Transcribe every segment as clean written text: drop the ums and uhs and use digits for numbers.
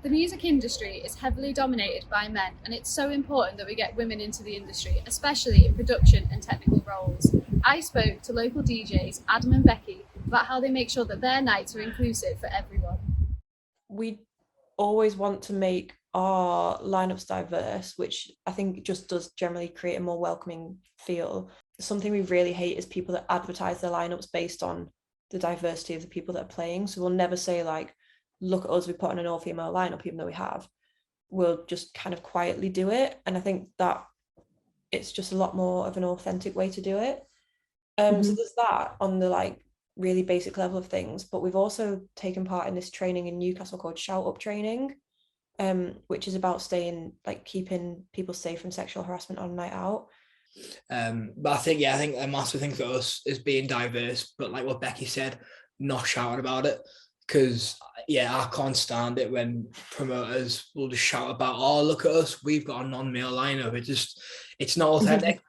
The music industry is heavily dominated by men, and it's so important that we get women into the industry, especially in production and technical roles. I spoke to local DJs, Adam and Becky, about how they make sure that their nights are inclusive for everyone. We always want to make our lineups diverse, which I think just does generally create a more welcoming feel. Something we really hate is people that advertise their lineups based on the diversity of the people that are playing. So we'll never say like, look at us, we put on an all-female lineup, even though we have. We'll just kind of quietly do it. And I think that it's just a lot more of an authentic way to do it. So there's that on the like really basic level of things, but we've also taken part in this training in Newcastle called Shout Up Training, which is about keeping people safe from sexual harassment on a night out. But I think a massive thing for us is being diverse, but like what Becky said, not shouting about it. Because I can't stand it when promoters will just shout about, oh, look at us, we've got a non-male lineup. It's not authentic.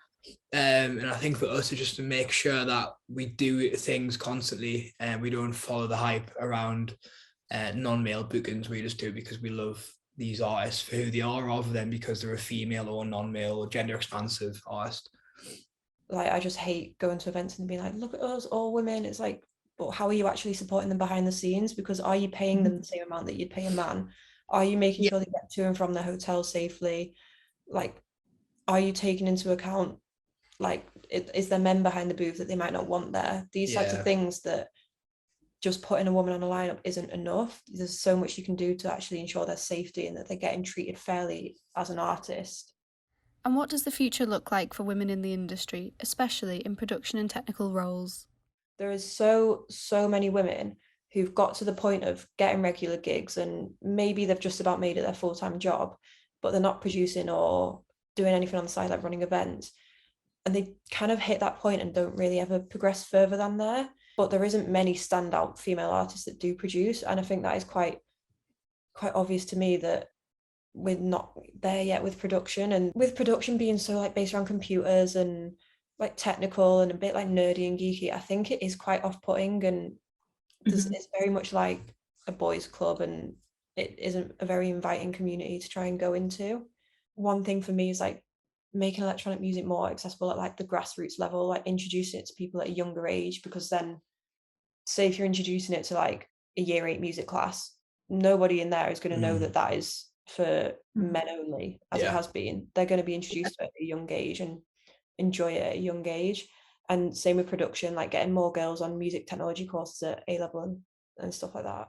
And I think for us to just to make sure that we do things constantly and we don't follow the hype around non-male bookings. We just do it because we love these artists for who they are, rather than because they're a female or non-male or gender expansive artist. Like, I just hate going to events and being like, look at us, all women. It's like, but how are you actually supporting them behind the scenes? Because are you paying them the same amount that you'd pay a man? Are you making sure they get to and from their hotel safely? Like, are you taking into account, like, is there men behind the booth that they might not want there? These types of things that just putting a woman on a lineup isn't enough. There's so much you can do to actually ensure their safety and that they're getting treated fairly as an artist. And what does the future look like for women in the industry, especially in production and technical roles? There is so many women who've got to the point of getting regular gigs and maybe they've just about made it their full-time job, but they're not producing or doing anything on the side like running events. And they kind of hit that point and don't really ever progress further than there. But there isn't many standout female artists that do produce. And I think that is quite obvious to me that we're not there yet with production. And with production being so like based around computers and like technical and a bit like nerdy and geeky, I think it is quite off-putting, and it's very much like a boys' club, and it isn't a very inviting community to try and go into. One thing for me is like making electronic music more accessible at like the grassroots level, like introducing it to people at a younger age, because then say if you're introducing it to like a year 8 music class, nobody in there is going to know that that is for men only, as it has been. They're going to be introduced at a young age and enjoy it at a young age. And same with production, like getting more girls on music technology courses at A level and stuff like that.